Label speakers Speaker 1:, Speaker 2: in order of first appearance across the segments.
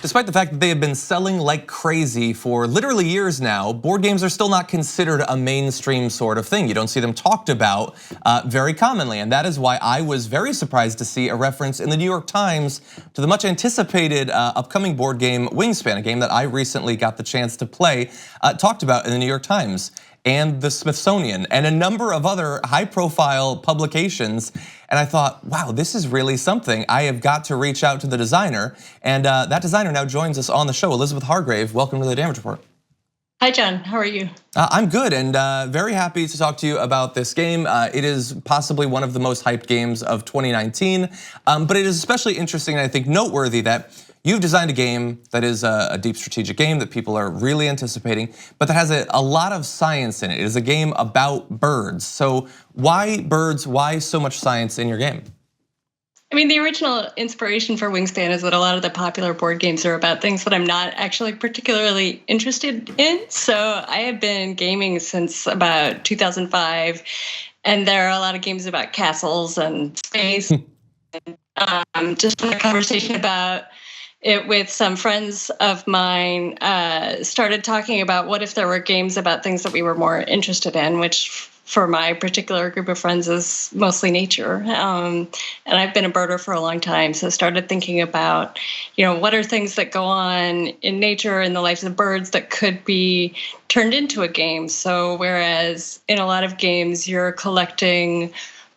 Speaker 1: Despite the fact that they have been selling like crazy for literally years now, board games are still not considered a mainstream sort of thing. You don't see them talked about very commonly, and that is why I was very surprised to see a reference in the New York Times to the much anticipated upcoming board game Wingspan, a game that I recently got the chance to play, talked about in the New York Times and the Smithsonian and a number of other high-profile publications. And I thought, wow, this is really something. I have got to reach out to the designer, and that designer now joins us on the show. Elizabeth Hargrave, welcome to the Damage Report.
Speaker 2: Hi, John. How are you?
Speaker 1: I'm good, and very happy to talk to you about this game. It is possibly one of the most hyped games of 2019, but it is especially interesting and I think noteworthy that you've designed a game that is a deep strategic game that people are really anticipating, but that has a lot of science in it. It is a game about birds. So why birds? Why so much science in your game?
Speaker 2: I mean, the original inspiration for Wingspan is that a lot of the popular board games are about things that I'm not actually particularly interested in. So I have been gaming since about 2005, and there are a lot of games about castles and space. Just in a conversation about it with some friends of mine, started talking about what if there were games about things that we were more interested in, which for my particular group of friends is mostly nature. And I've been a birder for a long time, so started thinking about, what are things that go on in nature in the lives of birds that could be turned into a game. So whereas in a lot of games you're collecting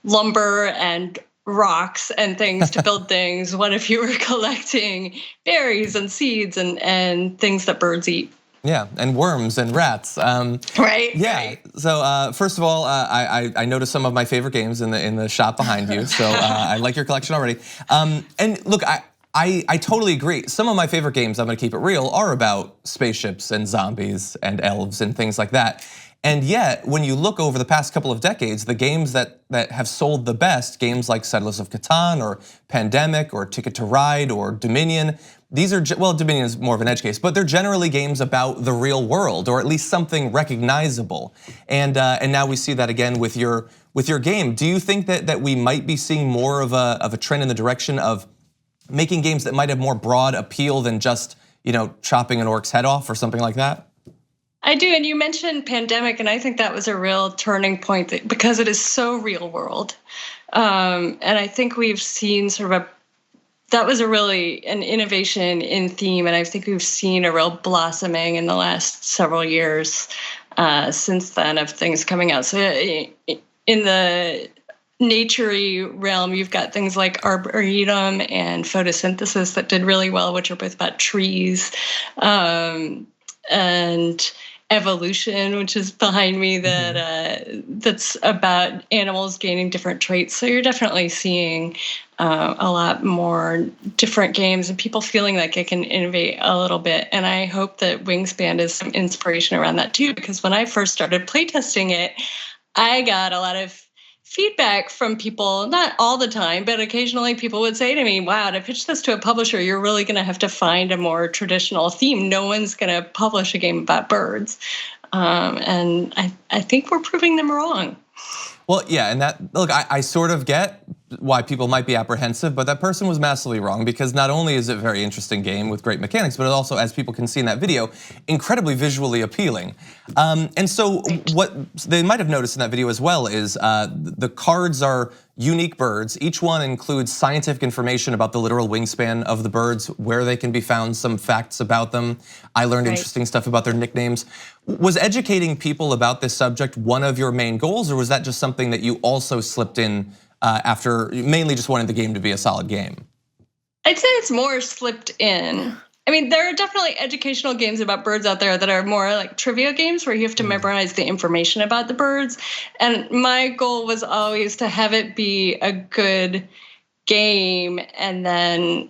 Speaker 2: lumber and rocks and things to build things, what if you were collecting berries and seeds and things that birds eat?
Speaker 1: Yeah, and worms and rats.
Speaker 2: Right.
Speaker 1: Yeah.
Speaker 2: Right.
Speaker 1: So first of all, I noticed some of my favorite games in the shop behind you. So I like your collection already. And look, I totally agree. Some of my favorite games, I'm gonna keep it real, are about spaceships and zombies and elves and things like that. And yet, when you look over the past couple of decades, the games that have sold the best, games like Settlers of Catan or Pandemic or Ticket to Ride or Dominion, these are, well, Dominion is more of an edge case, but they're generally games about the real world or at least something recognizable. And now we see that again with your game. Do you think that we might be seeing more of a trend in the direction of making games that might have more broad appeal than just chopping an orc's head off or something like that?
Speaker 2: I do, and you mentioned Pandemic, and I think that was a real turning point because it is so real world. And I think we've seen that was an innovation in theme, and I think we've seen a real blossoming in the last several years since then of things coming out. So in the nature-y realm, you've got things like Arboretum and Photosynthesis that did really well, which are both about trees, and Evolution, which is behind me, that's about animals gaining different traits. So you're definitely seeing a lot more different games and people feeling like they can innovate a little bit. And I hope that Wingspan is some inspiration around that too, because when I first started playtesting it, I got a lot of feedback from people, not all the time, but occasionally people would say to me, wow, to pitch this to a publisher, you're really going to have to find a more traditional theme. No one's going to publish a game about birds. And I think we're proving them wrong.
Speaker 1: Well, yeah, and look, I sort of get why people might be apprehensive, but that person was massively wrong because not only is it a very interesting game with great mechanics, but it also, as people can see in that video, incredibly visually appealing. And so what they might have noticed in that video as well is the cards are unique birds. Each one includes scientific information about the literal wingspan of the birds, where they can be found, some facts about them. I learned interesting stuff about their nicknames. Was educating people about this subject one of your main goals, or was that just something that you also slipped in after mainly just wanting the game to be a solid game?
Speaker 2: I'd say it's more slipped in. I mean, there are definitely educational games about birds out there that are more like trivia games where you have to memorize the information about the birds. And my goal was always to have it be a good game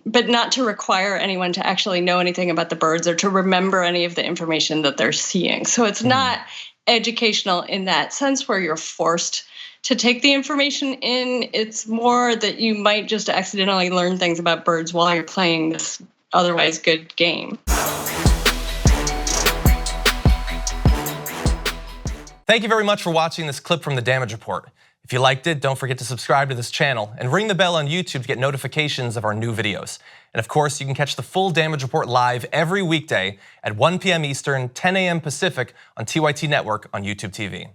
Speaker 2: but not to require anyone to actually know anything about the birds or to remember any of the information that they're seeing. So it's not educational in that sense where you're forced to take the information in. It's more that you might just accidentally learn things about birds while you're playing this otherwise good game.
Speaker 1: Thank you very much for watching this clip from the Damage Report. If you liked it, don't forget to subscribe to this channel and ring the bell on YouTube to get notifications of our new videos. And of course, you can catch the full Damage Report live every weekday at 1 p.m. Eastern, 10 a.m. Pacific on TYT Network on YouTube TV.